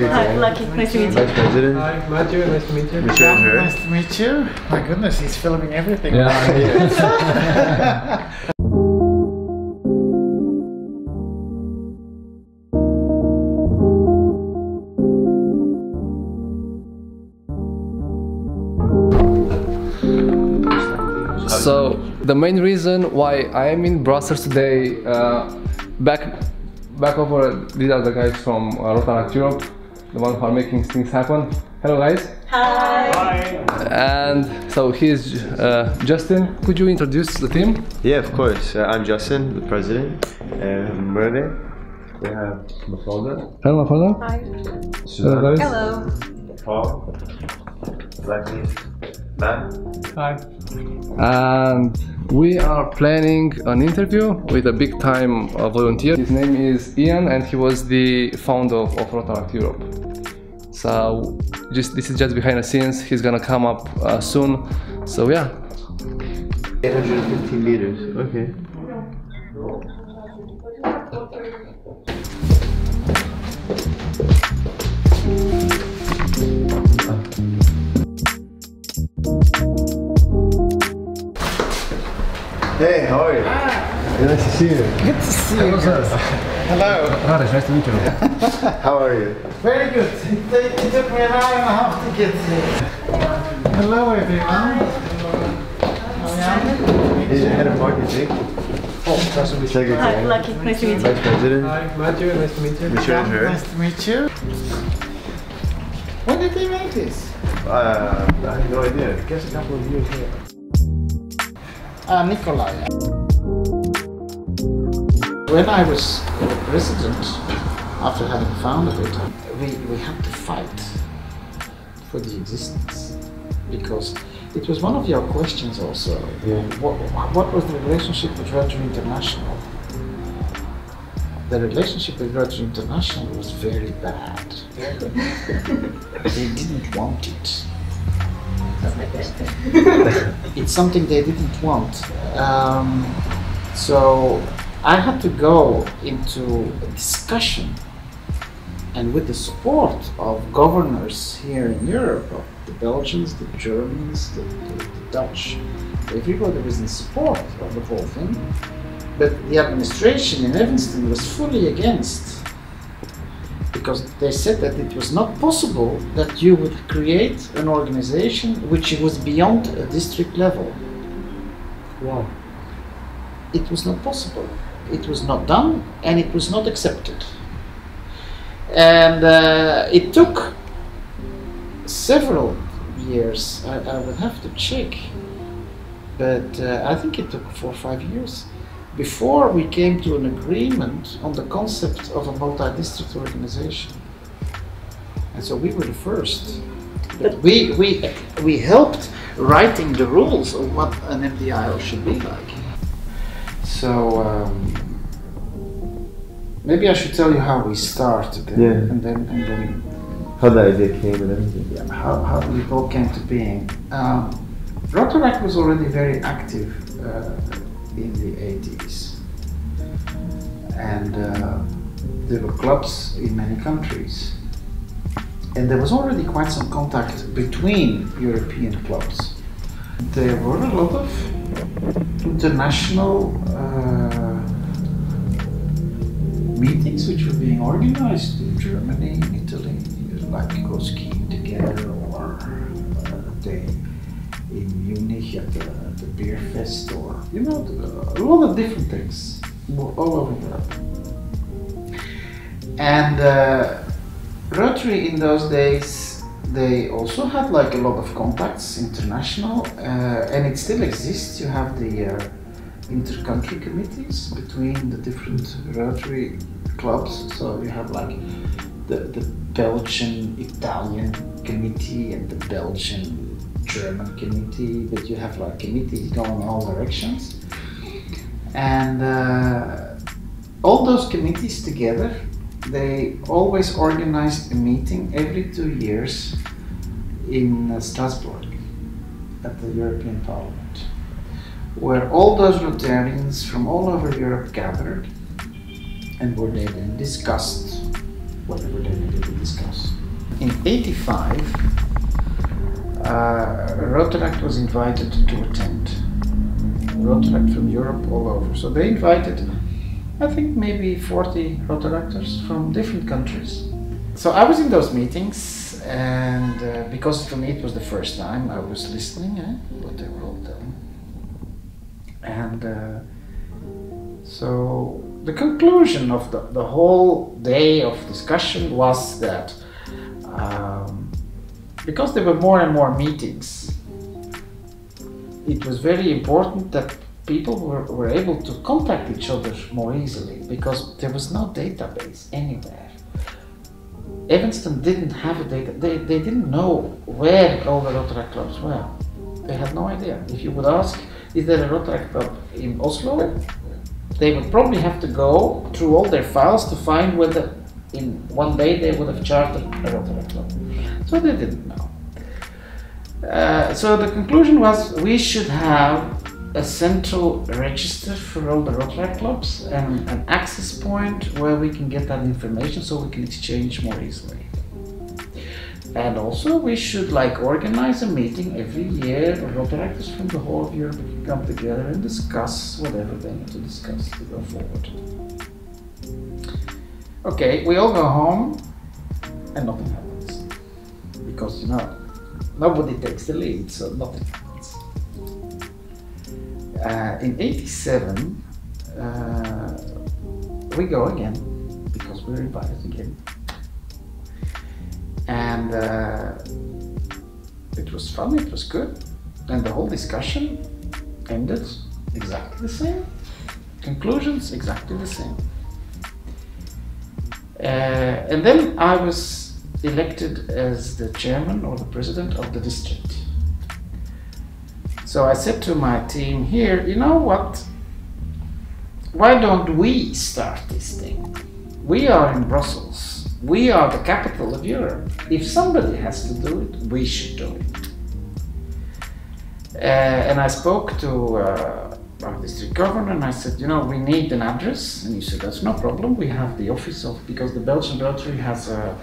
Hi, Lucky. Nice to meet you. Vice President. Hi, Matthew. Nice to meet you. Nice to meet you. My goodness, he's filming everything. So the main reason why I am in Brussels today, back over, these are the guys from Rotaract Europe, the ones who are making things happen. Hello guys. Hi. Hi. And so here's Justin. Could you introduce the team? Yeah, of course. I'm Justin, the president. Merve. We have Mafalda. Hello, Mafalda. Hi. Hello guys. Hello. Paul. Lucky. Matt. Hi. And we are planning an interview with a big time volunteer. His name is Ian and he was the founder of Rotaract Europe. So this is just behind the scenes. He's gonna come up soon. So yeah. 815 meters. Okay. Hey, how are you? Nice to see you. Good to see you guys. Hello. Nice to meet you. How are you? Very good. It took me an hour and a half to get here. Hello, everyone. He's the head of marketing. Oh, nice to meet you. Hi, Lucky. Nice to meet you. Vice President. Hi, Matthew. Nice to meet you. Nice to meet you. When did they make this? I have no idea. I guess a couple of years ago. Nikolai. When I was president, after having founded it, we had to fight for the existence, because it was one of your questions also. Yeah. What was the relationship with Rotary International? The relationship with Rotary International was very bad. They didn't want it. It's something they didn't want. So I had to go into a discussion, and with the support of governors here in Europe, of the Belgians, the Germans, the Dutch, everybody was in support of the whole thing. But the administration in Evanston was fully against, because they said that it was not possible that you would create an organization which was beyond a district level. Wow. It was not possible. It was not done, and it was not accepted. And it took several years. I would have to check, but I think it took 4 or 5 years before we came to an agreement on the concept of a multi-district organization. And so we were the first. But we helped writing the rules of what an MDIO should be like. So maybe I should tell you how we started, and then How the idea came and everything. yeah, how it all came to being. Rotaract was already very active in the 80s, and there were clubs in many countries, and there was already quite some contact between European clubs. There were a lot of international meetings which were being organized in Germany, in Italy, like go skiing together, or they in Munich at the beer fest, or a lot of different things all over Europe. And Rotary in those days, they also had like a lot of contacts international, and it still exists. You have the inter-country committees between the different Rotary clubs. So you have like the Belgian Italian committee and the Belgian German committee, but you have like committees going in all directions, and all those committees together, they always organized a meeting every 2 years in Strasbourg at the European Parliament, where all those Rotarians from all over Europe gathered, and where they then discussed whatever they needed to discuss. in '85, Rotaract was invited to attend. Rotaract from Europe all over. So they invited, I think, maybe 40 Rotaractors from different countries. So I was in those meetings, and because for me it was the first time, I was listening what they were all telling. And so the conclusion of the whole day of discussion was that because there were more and more meetings, it was very important that people were able to contact each other more easily, because there was no database anywhere. Evanston didn't have a data. They didn't know where all the Rotaract clubs were. They had no idea. If you would ask, is there a Rotaract club in Oslo? They would probably have to go through all their files to find whether in one day they would have chartered a Rotaract club. So they didn't know. So the conclusion was we should have a central register for all the Rotaract clubs and an access point where we can get that information so we can exchange more easily. And also we should organize a meeting every year of Rotaractors from the whole of Europe can come together and discuss whatever they need to discuss to go forward. Okay, we all go home and nothing happens. Because nobody takes the lead, so nothing happens. In '87, we go again, because we're invited again. And it was fun, it was good. And the whole discussion ended exactly the same. Conclusions exactly the same. And then I was elected as the chairman or the president of the district. So I said to my team here, you know what? Why don't we start this thing? We are in Brussels. We are the capital of Europe. If somebody has to do it, we should do it. And I spoke to our district governor and I said, we need an address. And he said, that's no problem. We have the office of, because the Belgian Rotary has a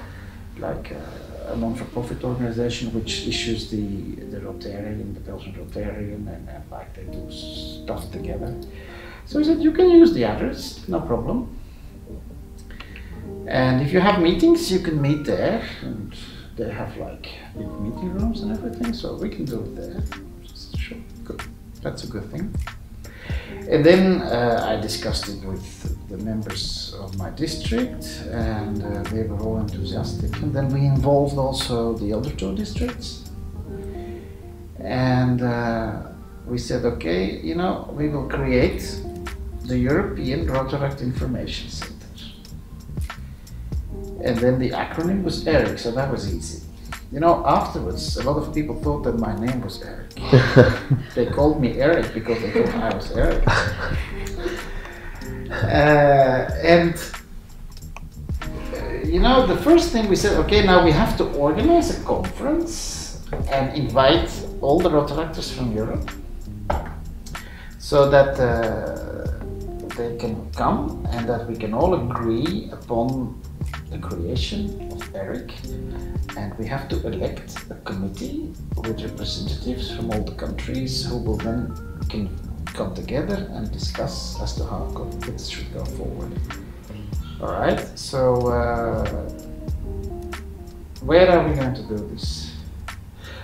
non-for-profit organization which issues the Rotarian, the Belgian Rotarian, and they do stuff together. So he said, you can use the address, no problem. And if you have meetings, you can meet there, and they have big meeting rooms and everything, so we can do it there. Sure, good. That's a good thing. And then I discussed it with the members of my district, and they were all enthusiastic. And then we involved also the other two districts. And we said, okay, we will create the European Rotaract Information Center. And then the acronym was ERIC, so that was easy. Afterwards, a lot of people thought that my name was Eric. They called me Eric because they thought I was Eric. The first thing we said, okay, now we have to organize a conference and invite all the Rotaractors from Europe so that they can come and that we can all agree upon the creation of ERIC, and we have to elect a committee with representatives from all the countries who will then can come together and discuss as to how this should go forward. All right, so where are we going to do this?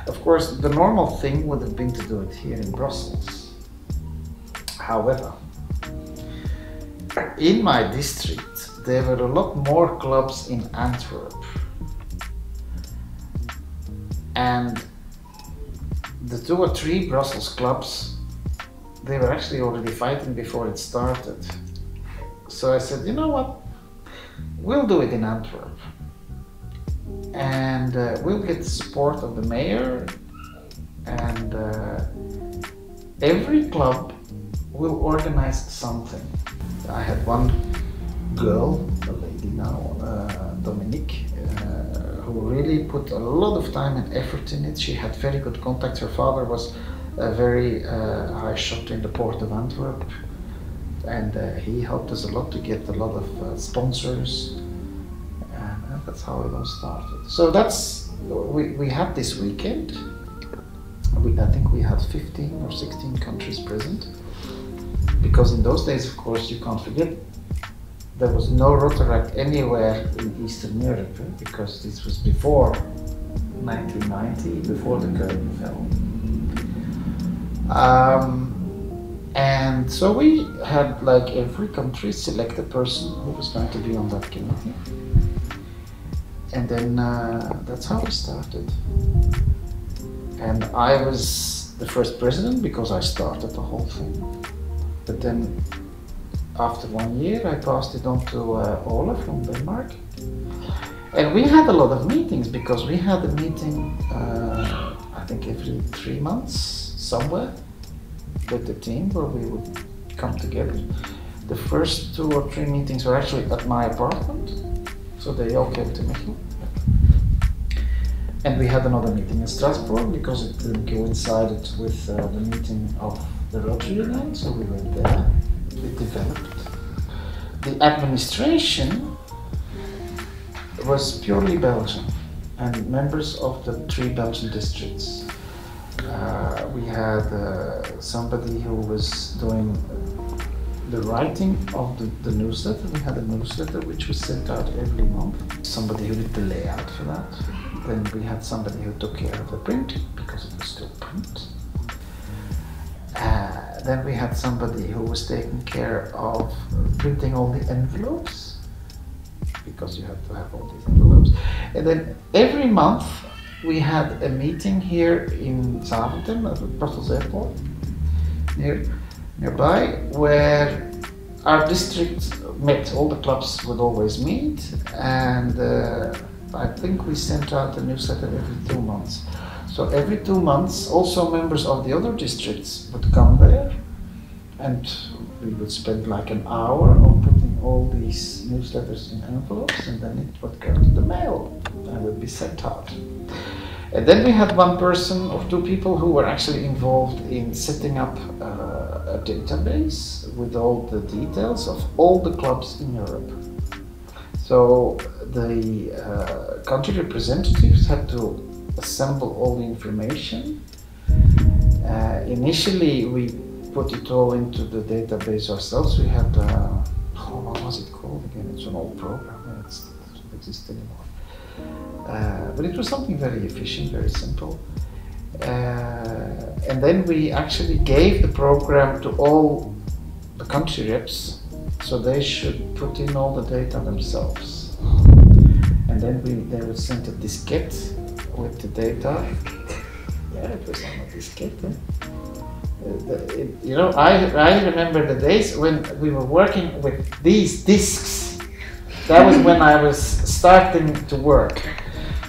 Of course, the normal thing would have been to do it here in Brussels. However, in my district, there were a lot more clubs in Antwerp, and the 2 or 3 Brussels clubs, they were actually already fighting before it started. So I said, you know what, we'll do it in Antwerp, and we'll get the support of the mayor, and every club will organize something. I had one girl, a lady now, Dominique, who really put a lot of time and effort in it. She had very good contacts. Her father was a very high shot in the port of Antwerp, and he helped us a lot to get a lot of sponsors. That's how it all started. So we had this weekend. I think we had 15 or 16 countries present. Because in those days, of course, you can't forget, there was no Rotaract anywhere in Eastern Europe, because this was before 1990, before the curtain fell. And so we had, like, every country select a person who was going to be on that committee. And then that's how we started. And I was the first president because I started the whole thing. But then after 1 year, I passed it on to Ola from Denmark. And we had a lot of meetings, because we had a meeting, I think every 3 months somewhere with the team where we would come together. The first 2 or 3 meetings were actually at my apartment, so they all came to Mechelen. And we had another meeting in Strasbourg because it coincided with the meeting of the Rotary Union, so we went there. It developed. The administration was purely Belgian and members of the 3 Belgian districts. We had somebody who was doing the writing of the newsletter. We had a newsletter which was sent out every month. Somebody who did the layout for that. Then we had somebody who took care of the printing, because it was still print. Then we had somebody who was taking care of printing all the envelopes, because you have to have all these envelopes. And then every month we had a meeting here in Zaventem at the Brussels airport, nearby, where our district met. All the clubs would always meet, and I think we sent out a newsletter every 2 months. So every 2 months, also members of the other districts would come there, and we would spend like an hour on putting all these newsletters in envelopes, and then it would go to the mail and would be sent out. And then we had 1 person or 2 people who were actually involved in setting up a database with all the details of all the clubs in Europe. So the country representatives had to assemble all the information. Initially, we put it all into the database ourselves. We had, what was it called again? It's an old program, it doesn't exist anymore. But it was something very efficient, very simple. And then we actually gave the program to all the country reps, so they should put in all the data themselves. And then they would send a diskette with the data. Yeah, it was on a diskette. You know, I remember the days when we were working with these discs. That was when I was starting to work.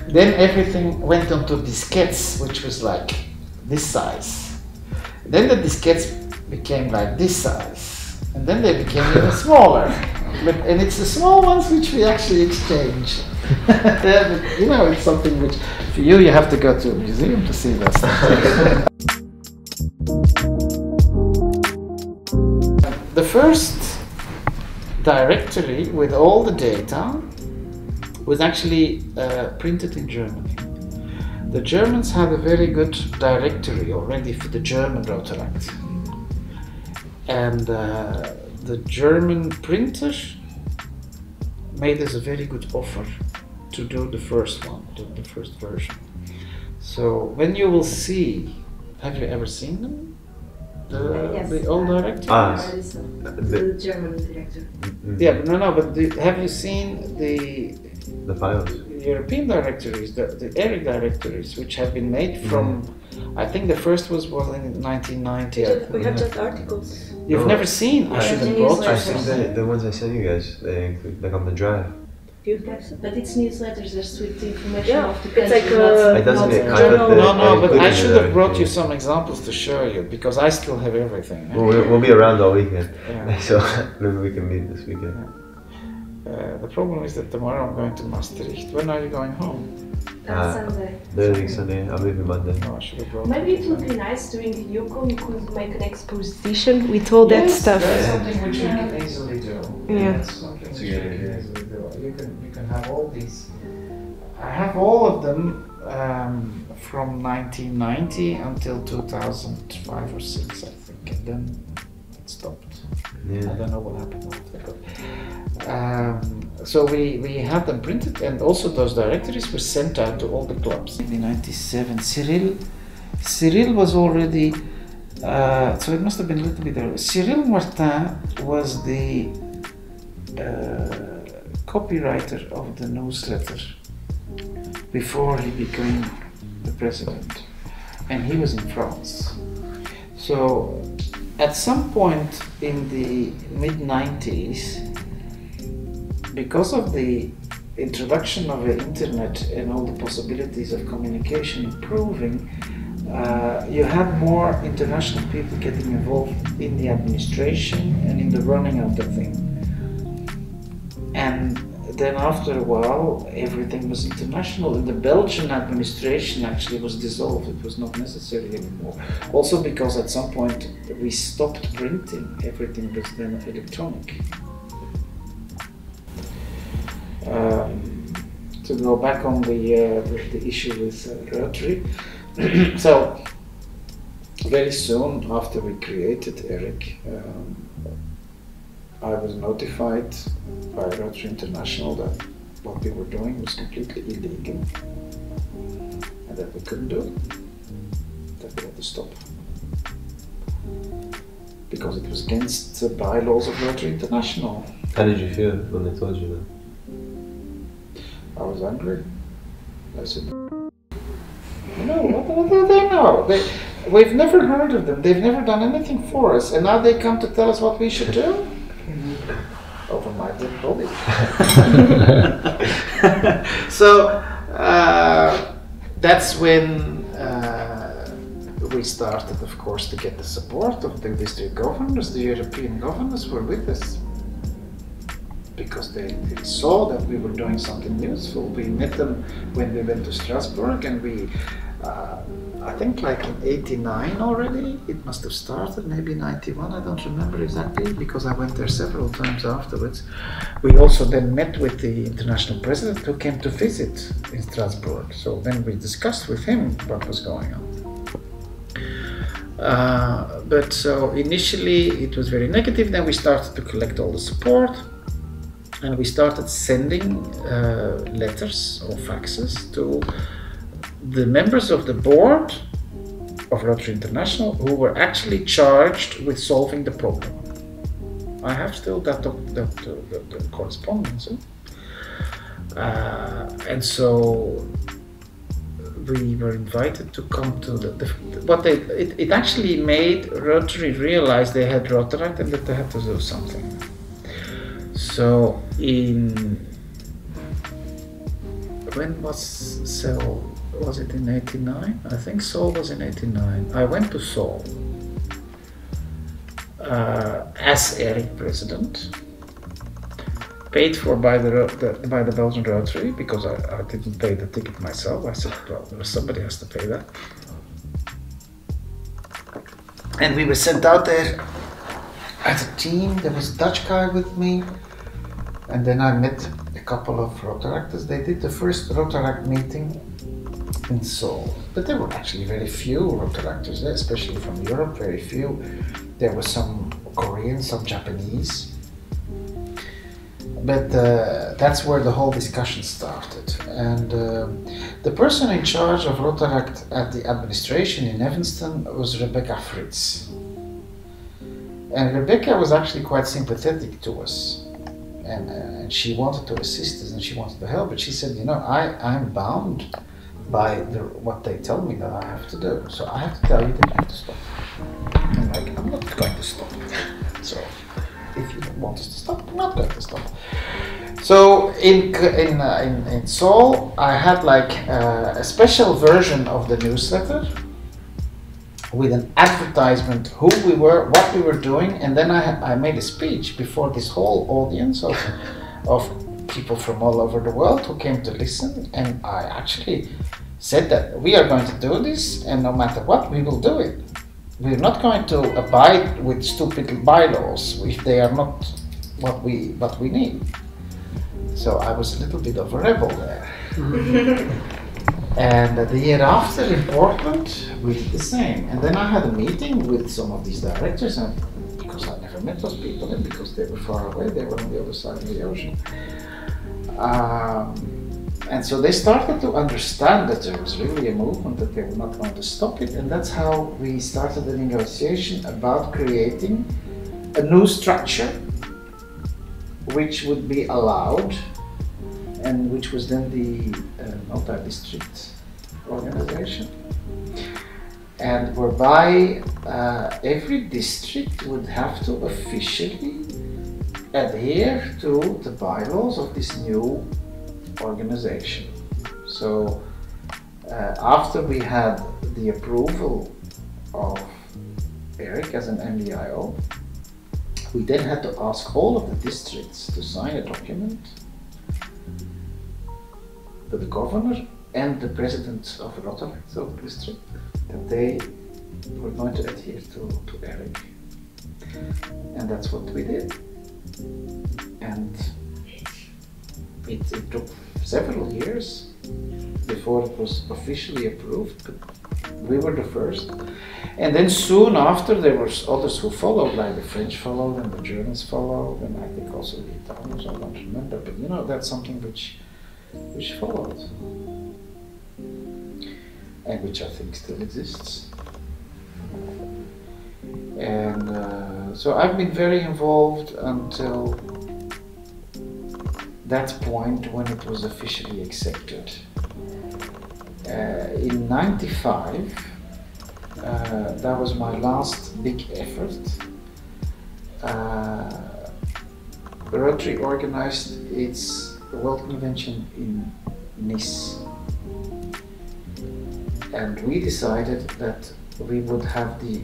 Then everything went onto diskettes, which was like this size. Then the diskettes became like this size. And then they became even smaller. And it's the small ones which we actually exchange. You know, it's something which, for you have to go to a museum to see that stuff. The first directory with all the data was actually printed in Germany. The Germans had a very good directory already for the German Rotaract. And the German printer made us a very good offer to do the first one, the first version. So when you will see, have you ever seen them? The old directories? The German director. Yeah, but but have you seen the files? European directories, the ERIC directories, which have been made from, I think the first was in 1990. We have just articles. You've never seen? I should have brought I you think some. the ones I sent you guys, they include, like on the drive. But it's newsletters just with the information of the country. It's like It doesn't. I thought No, but I included should it have brought you everything. some examples to show you, because I still have everything. Well, we'll be around all weekend, Yeah. so maybe we can meet this weekend. The problem is that tomorrow I'm going to Maastricht. When are you going home? Sunday. Learning Sunday, I'm leaving Monday. No, I should have brought Maybe it would be nice during the Yoko you could make an exposition with all that stuff. That's something which we can easily do. Yeah. That's something which we can easily do. You can have all these I have all of them from 1990 until 2005 or 6, I think, and then it stopped. Yeah. I don't know what happened after. But, so we had them printed, and also those directories were sent out to all the clubs. In 97, Cyril was already, so it must have been a little bit earlier. Cyril Martin was the copywriter of the newsletter before he became the president, and he was in France. So at some point in the mid-90s, because of the introduction of the internet and all the possibilities of communication improving, you had more international people getting involved in the administration and in the running of the thing. And then after a while, everything was international, and the Belgian administration actually was dissolved. It was not necessary anymore. Also because at some point we stopped printing. Everything was then electronic. To go back on the issue with Rotary, so very soon after we created ERIC, I was notified by Rotary International that what we were doing was completely illegal and that we couldn't do it, that we had to stop. Because it was against the bylaws of Rotary International. How did you feel when they told you that? I was angry. I said, no, what do they know? We've never heard of them. They've never done anything for us. And now they come to tell us what we should do? Over my dead body. So that's when we started, of course, to get the support of the district governors. The European governors were with us, because they saw that we were doing something useful. We met them when we went to Strasbourg, and we, I think like in 89 already, it must have started, maybe 91, I don't remember exactly, because I went there several times afterwards. We also then met with the international president who came to visit in Strasbourg. So then we discussed with him what was going on. But so initially it was very negative. Then we started to collect all the support. And we started sending letters or faxes to the members of the board of Rotary International who were actually charged with solving the problem. I have still that the correspondence. And so we were invited to come to it actually made Rotary realize they had Rotaract and that they had to do something. So when was Seoul? Was it in 89? I think Seoul was in 89. I went to Seoul as ERIC president, paid for by the Belgian Rotary, because I didn't pay the ticket myself. I said, well, somebody has to pay that. And we were sent out there as a team. There was a Dutch guy with me. And then I met a couple of Rotaractors. They did the first Rotaract meeting in Seoul. But there were actually very few Rotaractors there, especially from Europe, very few. There were some Koreans, some Japanese. But that's where the whole discussion started. And the person in charge of Rotaract at the administration in Evanston was Rebecca Fritz. And Rebecca was actually quite sympathetic to us. And she wanted to assist us and she wanted to help, but she said, you know, I'm bound by what they tell me that I have to do. So I have to tell you that you have to stop. I'm like, I'm not going to stop. So if you don't want us to stop, I'm not going to stop. So in Seoul, I had like a special version of the newsletter with an advertisement, who we were, what we were doing, and then I made a speech before this whole audience of people from all over the world who came to listen, and I actually said that we are going to do this, and no matter what, we will do it. We're not going to abide with stupid bylaws if they are not what we need. So I was a little bit of a rebel there. And the year after in Portland, we did the same. And then I had a meeting with some of these directors, and because I never met those people, and because they were far away, they were on the other side of the ocean. And so they started to understand that there was really a movement, that they were not going to stop it. And that's how we started the negotiation about creating a new structure which would be allowed, and which was then the multi-district organization, and whereby every district would have to officially adhere to the bylaws of this new organization. So after we had the approval of Eric as an MDIO, we then had to ask all of the districts to sign a document to the governor and the president of Rotaract, so the district, that they were going to adhere to Eric. And that's what we did. And it took several years before it was officially approved, but we were the first. And then soon after there were others who followed, like the French followed and the Germans followed, and I think also the Italians, I don't remember, but you know, that's something which followed, and which I think still exists. And so I've been very involved until that point when it was officially accepted. In '95, that was my last big effort. Rotary organized its World Convention in Nice, and we decided that we would have the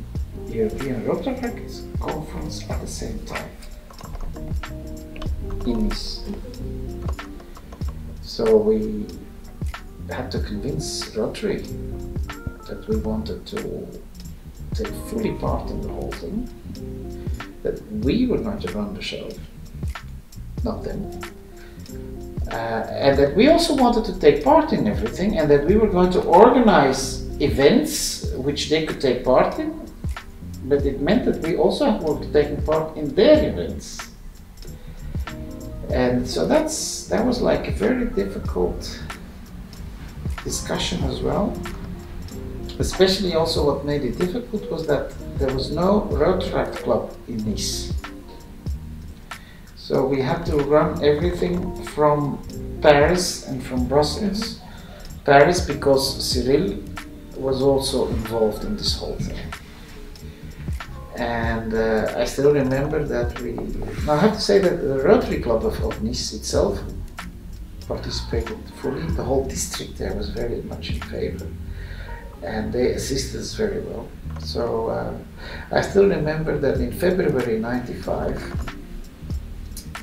European Rotaract conference at the same time in Nice. So we had to convince Rotary that we wanted to take fully part in the whole thing, that we were going to run the show, not them. And that we also wanted to take part in everything, and that we were going to organize events which they could take part in, but it meant that we also were taking part in their events. And so that was like a very difficult discussion as well. Especially also what made it difficult was that there was no Rotaract club in Nice. So we had to run everything from Paris and from Brussels. Paris because Cyril was also involved in this whole thing. And I still remember that now I have to say that the Rotary Club of Nice itself participated fully. The whole district there was very much in favor, and they assisted us very well. So I still remember that in February '95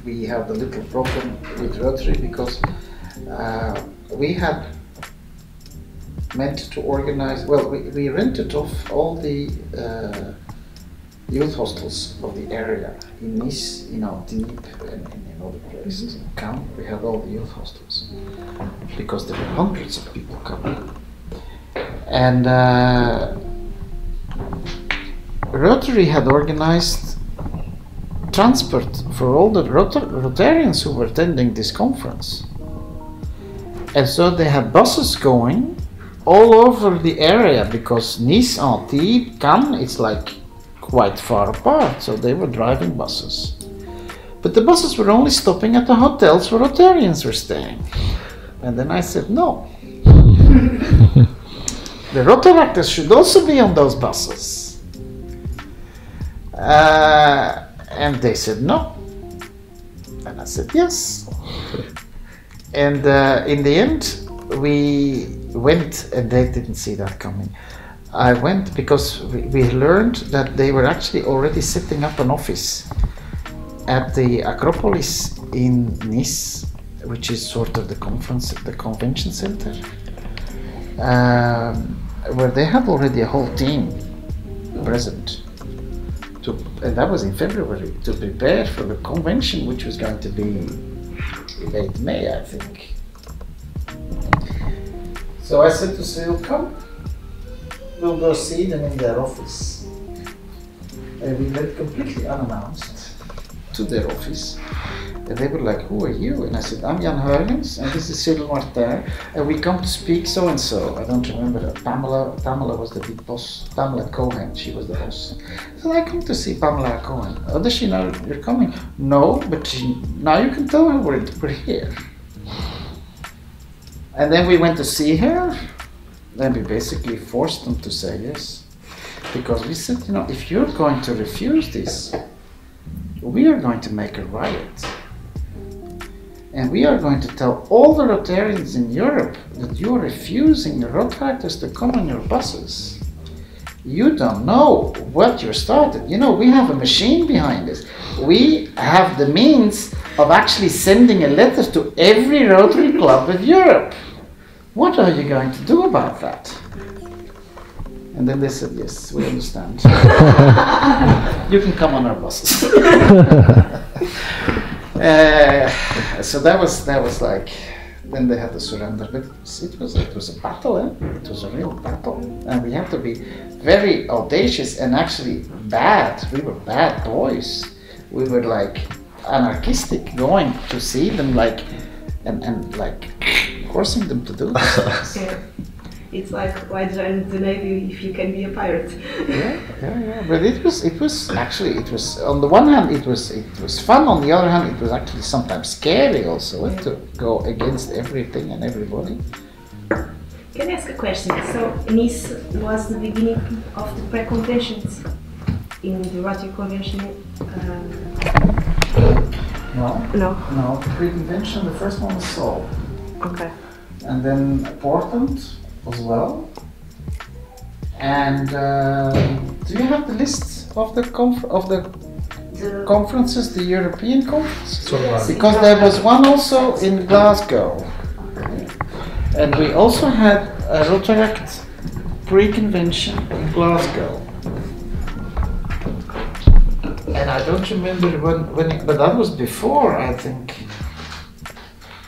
we had a little problem with Rotary because we had meant to organize, well, we rented off all the youth hostels of the area in Nice, in Antibes, and in other places. In Cannes, we had all the youth hostels because there were hundreds of people coming. And Rotary had organized transport for all the Rotarians who were attending this conference. And so they had buses going all over the area because Nice, Antibes, Cannes, it's like quite far apart, so they were driving buses. But the buses were only stopping at the hotels where Rotarians were staying. And then I said, no. The Rotaractors should also be on those buses. And they said no. And I said yes. And in the end, we went, and they didn't see that coming. I went because we learned that they were actually already setting up an office at the Acropolis in Nice, which is sort of the convention center, where they had already a whole team present. And that was in February, to prepare for the convention, which was going to be late May, I think. So I said to Cyril, come, we'll go see them in their office. And we went completely unannounced to their office. And they were like, who are you? And I said, I'm Jan Huygens, and this is Cyril Martin, and we come to speak so and so. I don't remember. Pamela was the big boss. Pamela Cohen, she was the boss. So I come to see Pamela Cohen. Oh, does she know you're coming? No, but now you can tell her we're here. And then we went to see her. Then we basically forced them to say yes. Because we said, you know, if you're going to refuse this, we are going to make a riot. And we are going to tell all the Rotarians in Europe that you are refusing the Rotaractors to come on your buses. You don't know what you're started. You know, we have a machine behind us. We have the means of actually sending a letter to every Rotary Club in Europe. What are you going to do about that? And then they said, yes, we understand. You can come on our buses. So that was like, then they had to surrender. But it was a battle, It was a real battle. And we had to be very audacious and actually bad. We were bad boys. We were like anarchistic, going to see them like, and like forcing them to do this. Yeah. It's like, why join the Navy if you can be a pirate? Yeah. But it was actually on the one hand it was fun. On the other hand, it was actually sometimes scary also to go against everything and everybody. Can I ask a question? So Nice was the beginning of the pre-conventions in the Rotary Convention. No. Pre-convention. The first one was Seoul. Okay. And then Portland as well. And do you have the list of the conferences, the European conference? Yes. Because there was one also in Glasgow. And we also had a Rotaract pre-convention in Glasgow. And I don't remember but that was before, I think.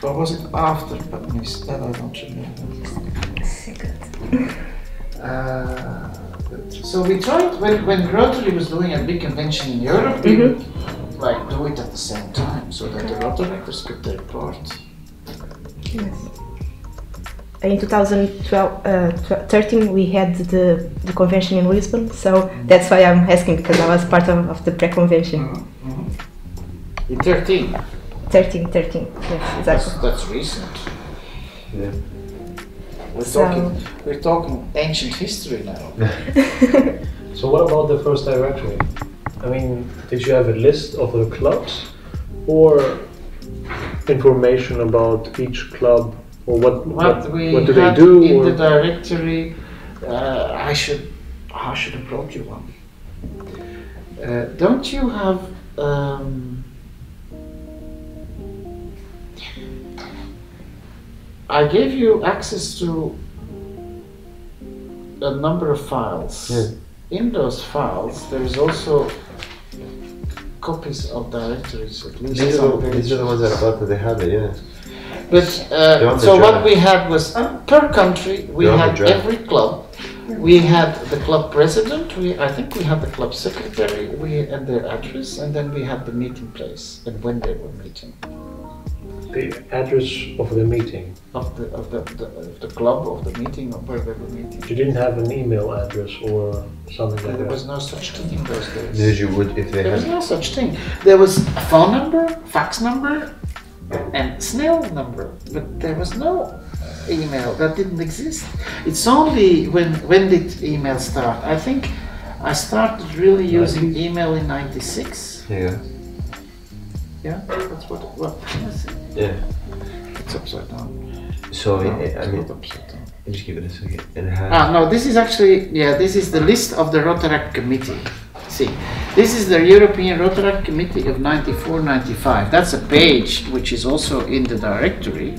Or was it after? But that I don't remember. Second. So we tried, when Rotary was doing a big convention in Europe, we would like do it at the same time, so that the Rotaractors could take part. Yes. In 2013 we had the convention in Lisbon, so that's why I'm asking, because I was part of the pre-convention. In 13? 13, yes, exactly. That's recent. Yeah. We're talking ancient history now. So what about the first directory? I mean, did you have a list of the clubs or information about each club, or what do they do? In the directory, I should have brought you one. Don't you have? I gave you access to a number of files. Yeah. In those files, there is also copies of directories, at least These some are the ones that are about that they have it, yeah. But so what we had was per country we They're on the had draft. every club. We had the club president. I think we had the club secretary. And their address, and then we had the meeting place and when they were meeting. The address of the meeting. Of the club, of the meeting, of where they were meeting. You didn't have an email address or something like There that? was no such thing in those days. As you would if they There was had. no such thing. There was a phone number, fax number, and snail number, but there was no email. That didn't exist. It's only when did email start? I think I started really using email in '96. Yeah. Yeah, that's what is it? Yeah. It's upside down. So No, I it's mean, not upside down. just give it a second. It has. No, this is actually, this is the list of the Rotaract Committee. See, this is the European Rotaract Committee of 94-95. That's a page which is also in the directory.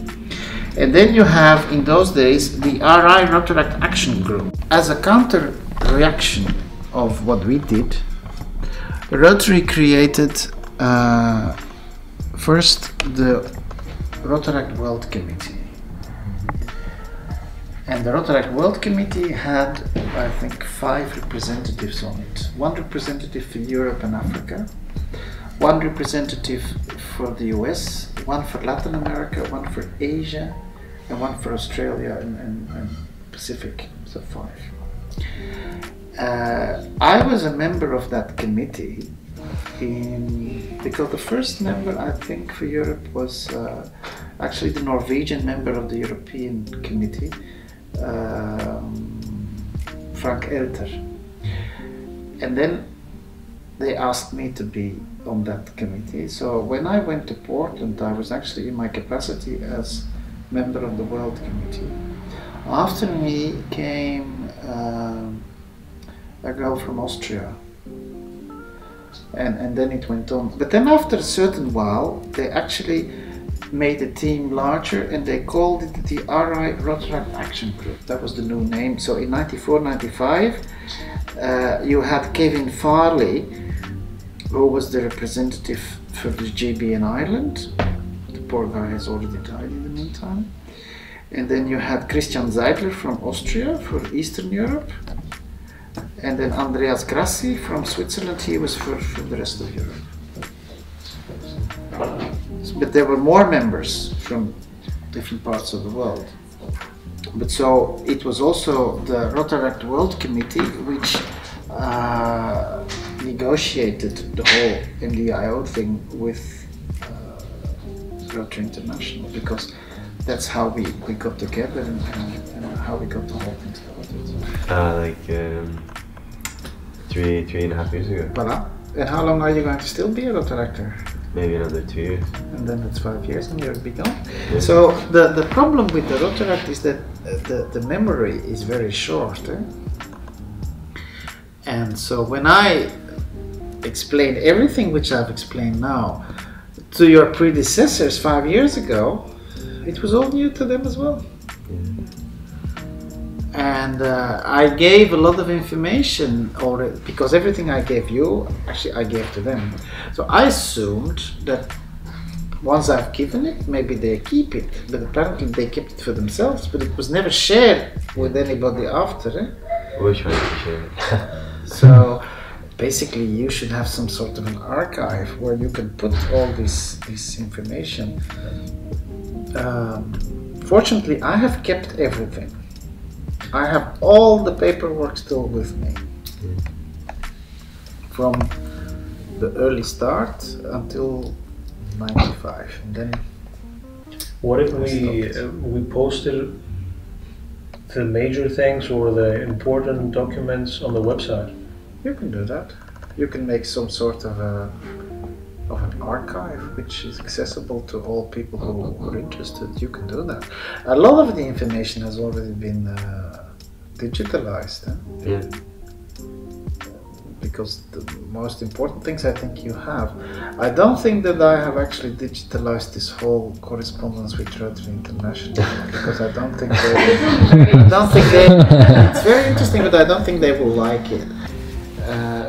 And then you have, in those days, the RI Rotaract Action Group. As a counter reaction of what we did, Rotary created first the Rotaract World Committee. And the Rotaract World Committee had, I think, 5 representatives on it. 1 representative for Europe and Africa, 1 representative for the US, 1 for Latin America, 1 for Asia, and 1 for Australia and Pacific, so 5. I was a member of that committee because the first member, I think, for Europe was actually the Norwegian member of the European Committee, Frank Elter. And then they asked me to be on that committee. So when I went to Portland, I was actually in my capacity as member of the World Committee. After me came a girl from Austria. And then it went on. But then after a certain while, they actually made the team larger and they called it the RI Rotaract Action Group. That was the new name. So in 94-95 you had Kevin Farley, who was the representative for the GB in Ireland. The poor guy has already died in the meantime. And then you had Christian Seidler from Austria for Eastern Europe. And then Andreas Grassi from Switzerland, he was for the rest of Europe. But there were more members from different parts of the world. But so it was also the Rotaract World Committee which negotiated the whole MDIO thing with Rotary International, because that's how we got together and how we got the whole thing started. 3.5 years ago. Voilà. And how long are you going to still be a Rotaractor? Maybe another 2 years. And then it's 5 years and you'll be gone. Yeah. So the problem with the Rotaract is that the memory is very short. And so when I explain everything which I've explained now to your predecessors 5 years ago, it was all new to them as well. Yeah. And I gave a lot of information already, because everything I gave you, actually I gave to them. So I assumed that once I've given it, maybe they keep it, but apparently they kept it for themselves, but it was never shared with anybody after. We're trying to share it. So basically you should have some sort of an archive where you can put all this information. Fortunately, I have kept everything. I have all the paperwork still with me, from the early start until 95, and then. What if we posted the major things or the important documents on the website? You can do that. You can make some sort of an archive which is accessible to all people who are interested. You can do that. A lot of the information has already been digitalized. Yeah. Because the most important things I think you have. I don't think that I have actually digitalized this whole correspondence with Rotary International, because I don't think they. It's very interesting, but I don't think they will like it.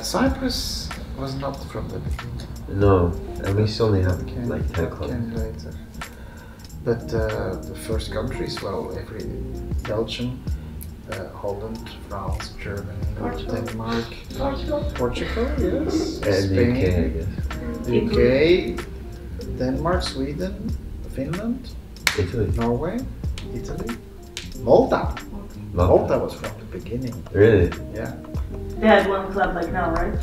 Cyprus was not from the beginning. No, and we still only have like 10 clubs. Later. But the first countries, well, Belgium, Holland, France, Germany, Denmark, Portugal, yes, And Spain, the UK, I guess. the UK, Denmark, Sweden, Finland, Italy. Norway, Italy, Malta. Malta was from the beginning. Really? Yeah. They had one club like now, right?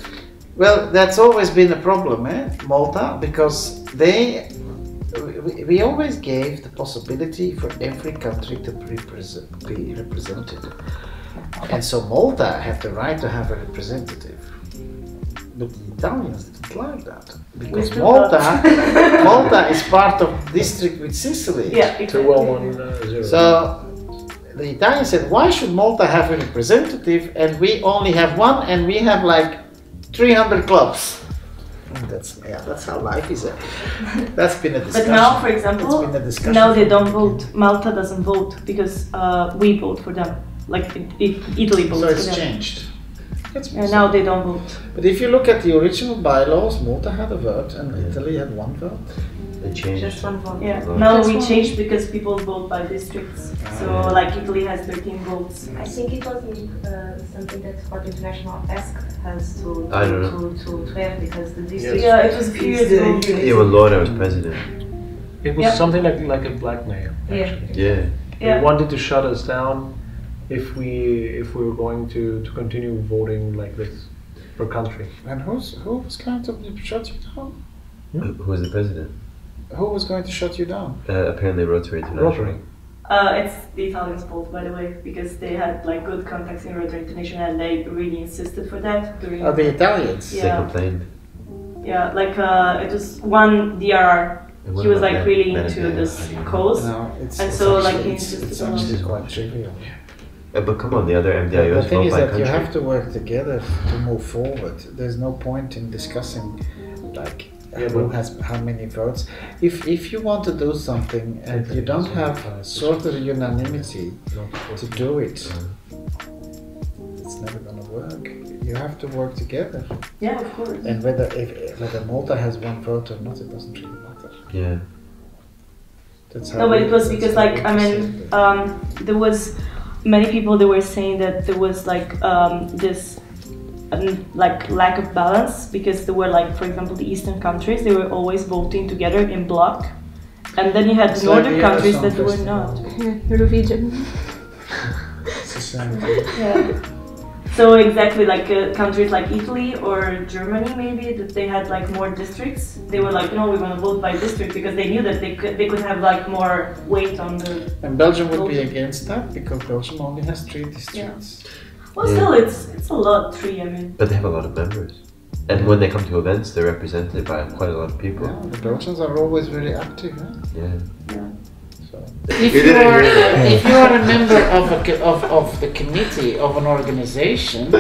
Well, that's always been a problem, Malta, because we always gave the possibility for every country to be represented. And so Malta had the right to have a representative. But the Italians didn't like that, because Malta is part of the district with Sicily. Yeah, exactly. So the Italians said, why should Malta have a representative and we only have one, and we have like 300 clubs? That's how life is. That's been a discussion. But now, for example, it's been a discussion. now they don't vote. Malta doesn't vote because we vote for them. Like if Italy votes so for it's them. changed. And now they don't vote. But if you look at the original bylaws, Malta had a vote and Italy had one vote. They changed. Just one vote. Yeah. Vote. Now Just we one. changed because people vote by districts. So like Italy has 13 votes. I think it was something that Court International asked us to I don't know. to have because the district. Yeah, it was a few years ago. Yeah, when Laura was president. It was Yeah. something like a blackmail. Yeah. Actually. Yeah. They Yeah. wanted to shut us down if we were going to continue voting like this per country. And who was going to shut you down? Who was the president? Who was going to shut you down? Apparently Rotary International. Rotary. It's the Italians' fault, by the way, because they had like good contacts in Rotary International and they really insisted for that during. The Italians. Yeah. They complained. Yeah, like it was one DRR. And what He was about like that really Venezuela? into this How do you know? cause. No, it's, And it's so, like, actually, he it's insisted on- actually quite trivial. But come on, the other The MDIOs thing vote is by that country. you have to work together to move forward. There's no point in discussing like Yeah, who but- has how many votes. If you want to do something and you don't have sort of unanimity to do it, it's never gonna work. You have to work together. Yeah, of course. And whether Malta has one vote or not, it doesn't really matter. Yeah. That's how No, but we- it was that's because how like we I mean, perceive there was many people that were saying that there was like this like lack of balance because there were like, for example, the eastern countries, they were always voting together in bloc, and then you had It's the like northern the countries Eurosong that were festival. not. Eurovision. It's the same thing. Yeah. So exactly like countries like Italy or Germany maybe that they had like more districts. They were like, no, we're gonna vote by district because they knew that they could have like more weight on the. And Belgium would be against that because Belgium only has 3 districts. Well, still, it's a lot. 3, I mean. But they have a lot of members. And when they come to events, they're represented by quite a lot of people. Yeah, the Belgians are always very active. Huh? Yeah. So. If You you didn't are hear that. if you are a member of the committee of an organization,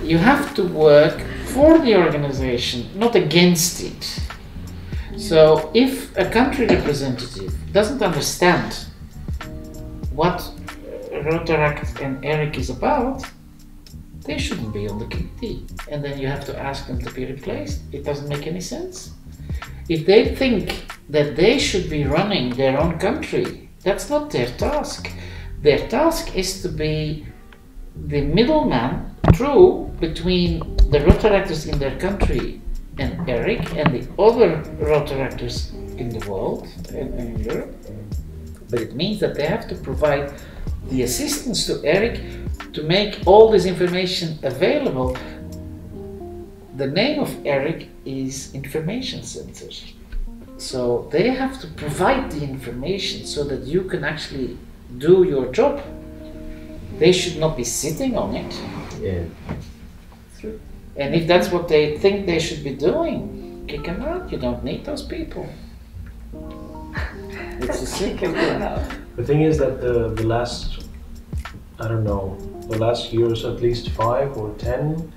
you have to work for the organization, not against it. So if a country representative doesn't understand what Rotaract and ERIC is about, they shouldn't be on the committee, and then you have to ask them to be replaced. It doesn't make any sense. If they think that they should be running their own country, that's not their task. Their task is to be the middleman through between the Rotaractors in their country and ERIC and the other Rotaractors in the world and in Europe. But it means that they have to provide the assistance to ERIC to make all this information available. The name of ERIC is Information Center. So they have to provide the information so that you can actually do your job. They should not be sitting on it. Yeah. And if that's what they think they should be doing, kick them out. You don't need those people. It's as simple as that. The thing is that the last, I don't know, the last years, at least 5 or 10,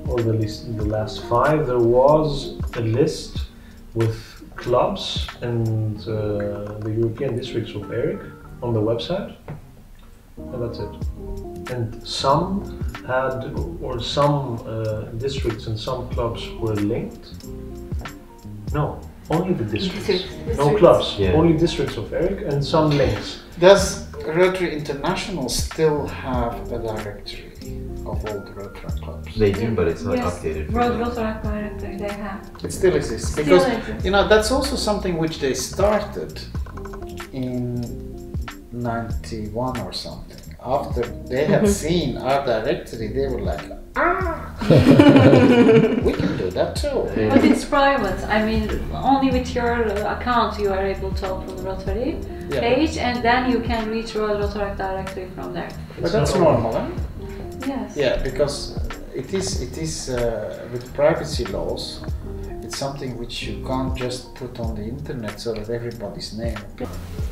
or at least the last 5, there was a list with clubs and the European districts of ERIC on the website, and that's it. And some had, or some districts and some clubs were linked. No, only the districts. No clubs, Yeah. only districts of ERIC and some links. Does Rotary International still have a directory of all the Rotary clubs? They do, but it's not Yes, updated. for Road them. Rotaract directory they have. It still exists Still because exists. you know that's also something which they started in '91 or something. After they had seen our directory, they were like, we can do that too. But it's private. I mean, only with your account you are able to open the Rotary Yeah. page, and then you can reach Road Rotaract directory from there. But that's normal, eh? Yes. Yeah, because it is with privacy laws. It's something which you can't just put on the internet so that everybody's name.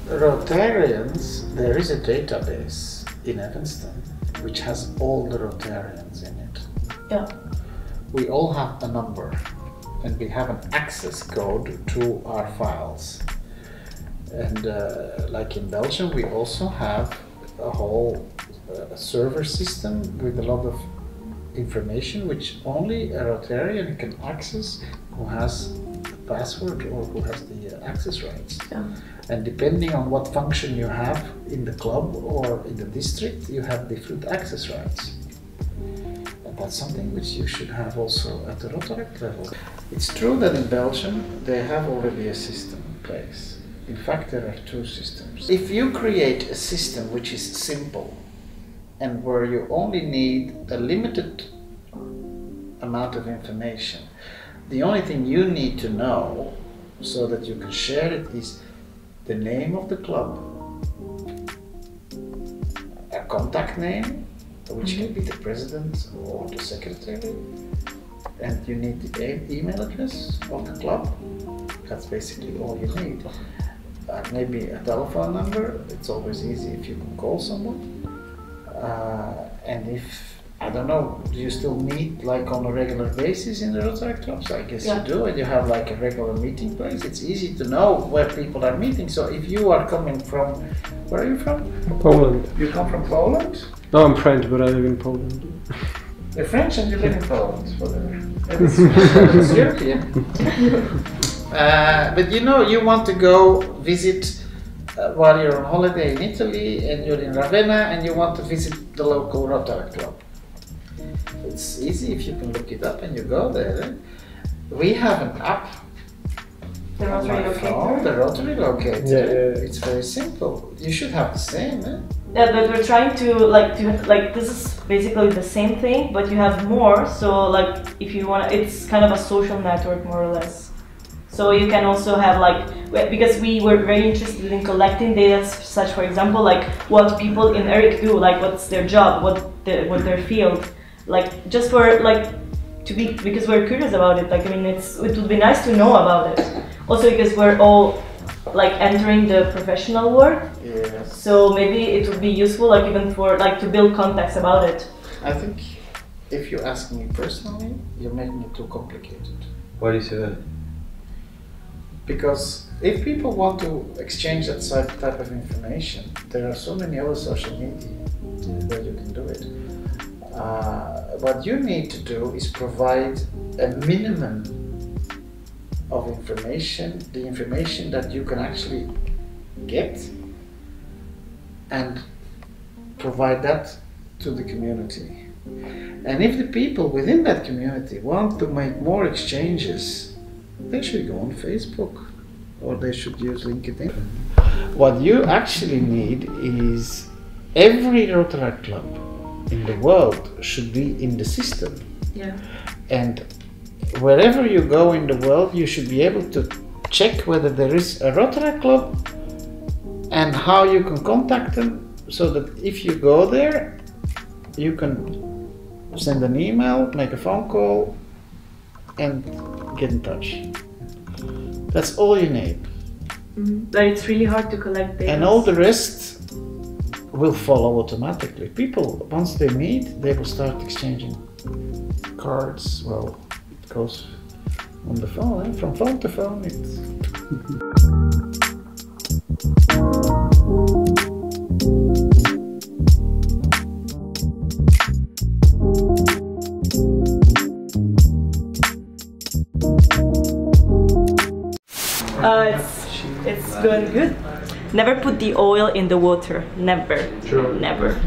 Rotarians, there is a database in Evanston which has all the Rotarians in it. Yeah. We all have a number and we have an access code to our files. And like in Belgium, we also have a whole server system with a lot of information which only a Rotarian can access who has the password or who has the access rights. Yeah. And depending on what function you have in the club or in the district, you have different access rights. And that's something which you should have also at the Rotaract level. It's true that in Belgium they have already a system in place. In fact, there are two systems. If you create a system which is simple and where you only need a limited amount of information, the only thing you need to know so that you can share it is the name of the club, a contact name, which can be the president or the secretary, and you need the email address of the club. That's basically all you need. Maybe a telephone number. It's always easy if you can call someone. And if, I don't know, do you still meet like on a regular basis in the Rotaract clubs? I guess you do, and you have like a regular meeting place. It's easy to know where people are meeting. So if you are coming from, where are you from? Poland. You come from Poland? No, I'm French, but I live in Poland. You're French and you live in Poland. That's European. But you know, you want to go visit while you're on holiday in Italy and you're in Ravenna and you want to visit the local Rotaract club. It's easy if you can look it up and you go there. Eh? We have an app. The Rotary Locator. The Rotary Locator. Yeah. It's very simple. You should have the same. Eh? Yeah, but we're trying to like this is basically the same thing, but you have more. So like if you want, it's kind of a social network more or less. So you can also have like, because we were very interested in collecting data, such for example, like what people in ERIC do, like what's their job, what their field, like just for like to be, because we're curious about it. Like I mean, it would be nice to know about it. Also because we're all like entering the professional world. Yes. So maybe it would be useful, like even for like to build contacts about it. I think if you ask me personally, you're making it too complicated. Why do you say that? Because if people want to exchange that type of information, there are so many other social media where you can do it. What you need to do is provide a minimum of information, the information that you can actually get, and provide that to the community. And if the people within that community want to make more exchanges, they should go on Facebook or they should use LinkedIn. What you actually need is every Rotaract club in the world should be in the system. Yeah. And wherever you go in the world, you should be able to check whether there is a Rotaract club and how you can contact them, so that if you go there, you can send an email, make a phone call, and get in touch. That's all you need. But it's really hard to collect data. And all the rest will follow automatically. People, once they meet, they will start exchanging cards. Well, it goes on the phone, from phone to phone. It's going good. Never put the oil in the water. Never. True. Never.